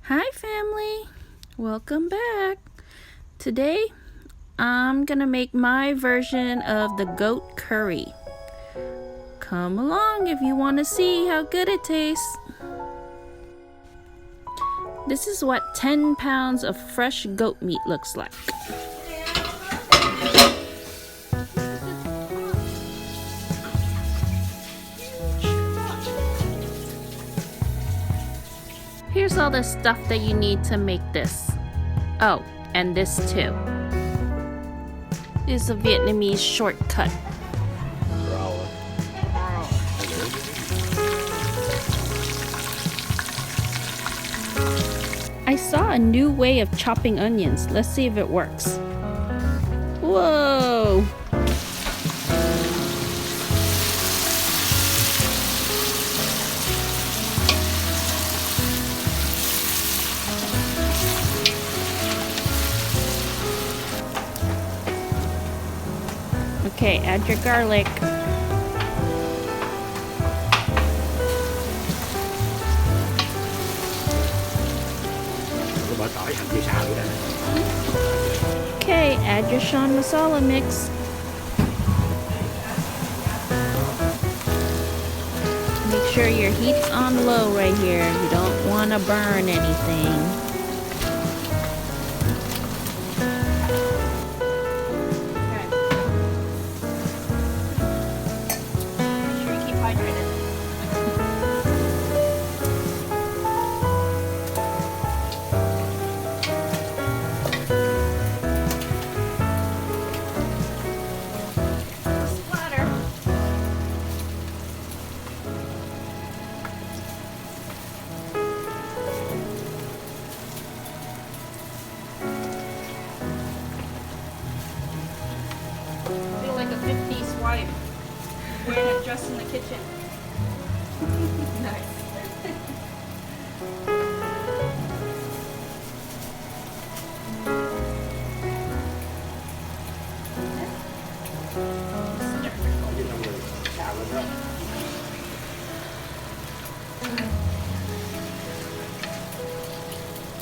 Hi family, welcome back. Today I'm gonna make my version of the goat curry. Come along if you want to see how good it tastes. This is what 10 pounds of fresh goat meat looks like. Here's all the stuff that you need to make this. Oh, and this too. This is a Vietnamese shortcut. I saw a new way of chopping onions. Let's see if it works. Whoa! Okay, add your garlic. Okay, add your Shan masala mix. Make sure your heat's on low right here. You don't want to burn anything. Like a 50s wife wearing a dress in the kitchen. Nice.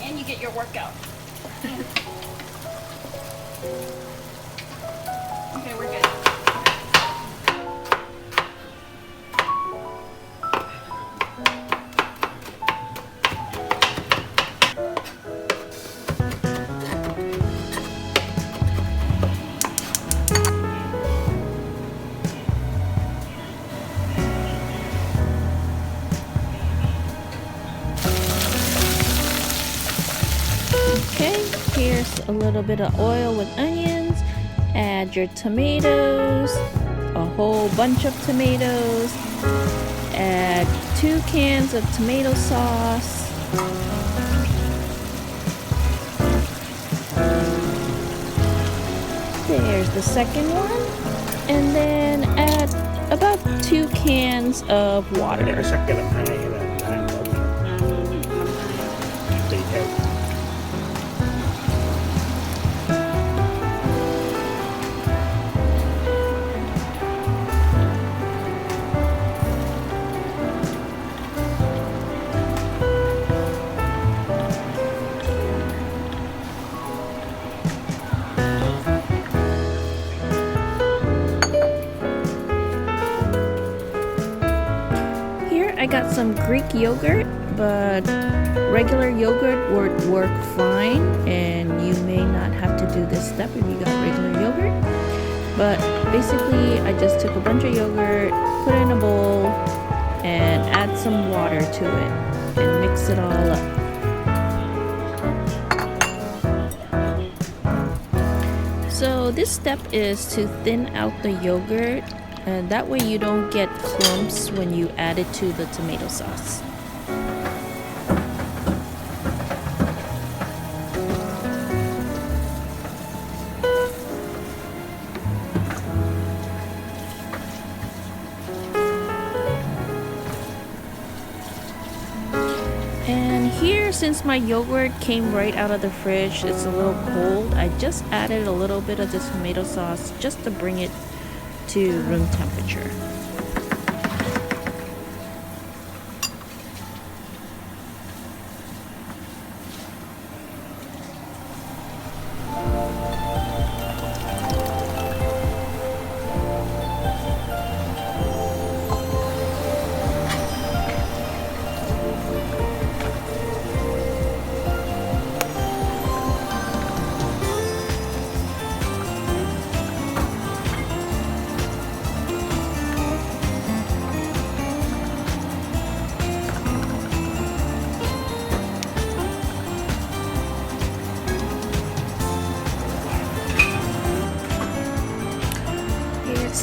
And you get your workout. Okay, we're good. Okay, here's a little bit of oil with onions. Add your tomatoes, a whole bunch of tomatoes. Add 2 cans of tomato sauce. There's the second one. And then add about 2 cans of water. I got some Greek yogurt, but regular yogurt would work fine, and you may not have to do this step if you got regular yogurt. But basically, I just took a bunch of yogurt, put it in a bowl, and add some water to it, and mix it all up. So this step is to thin out the yogurt, and that way you don't get clumps when you add it to the tomato sauce. And here, since my yogurt came right out of the fridge, it's a little cold, I just added a little bit of the tomato sauce just to bring it to room temperature.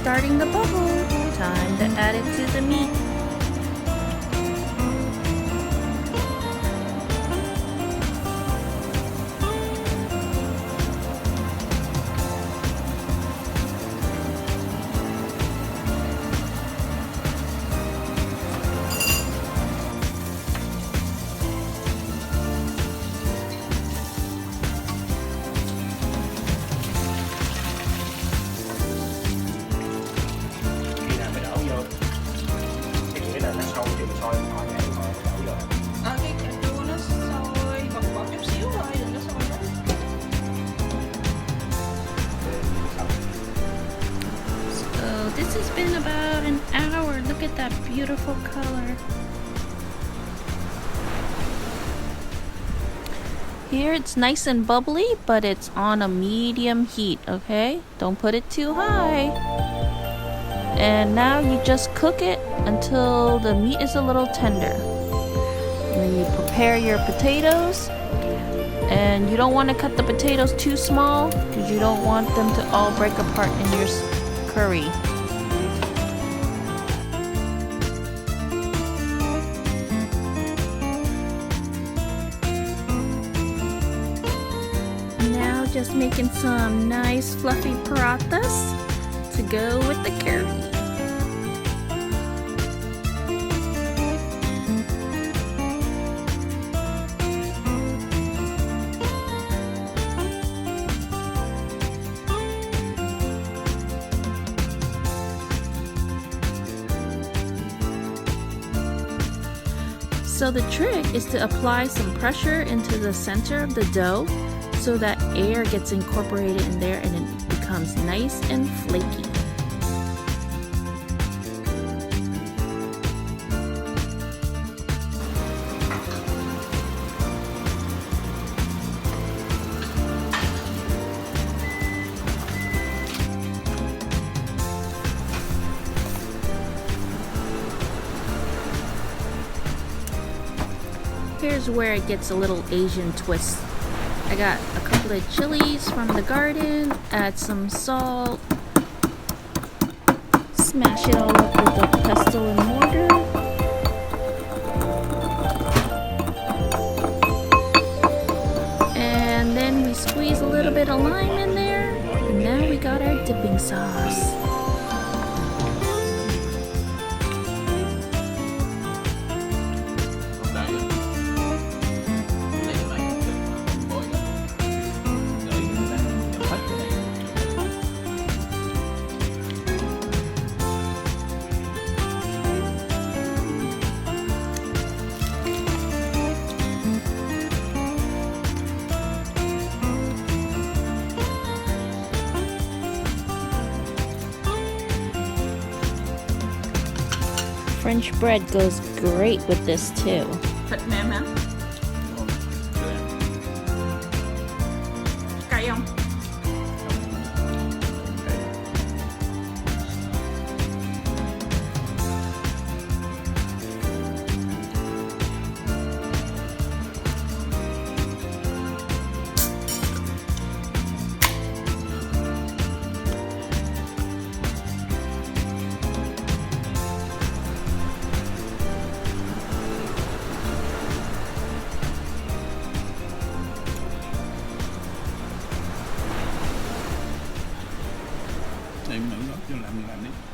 starting the bubble. Time to add it to the meat. Khi nào phải đổ vô, cái nghĩa là nó sôi thì mình sôi ngồi để ngồi đổ vô. Cái cà chua nó sôi bọt bọt chút xíu thôi, đừng có sôi lắm. So this has been about an hour. Look at that beautiful color. Here it's nice and bubbly, but it's on a medium heat, okay? Don't put it too high. And now you just cook it until the meat is a little tender. And then you prepare your potatoes. And you don't want to cut the potatoes too small because you don't want them to all break apart in your curry. Now just making some nice fluffy parathas to go with the curry. So the trick is to apply some pressure into the center of the dough so that air gets incorporated in there and it becomes nice and flaky. Here's where it gets a little Asian twist. I got a couple of chilies from the garden, add some salt, smash it all up with a pestle and mortar. And then we squeeze a little bit of lime in there, and now we got our dipping sauce. French bread goes great with this too. Thịt mềm hả? Cay không? Em nữa đó cho làm đi.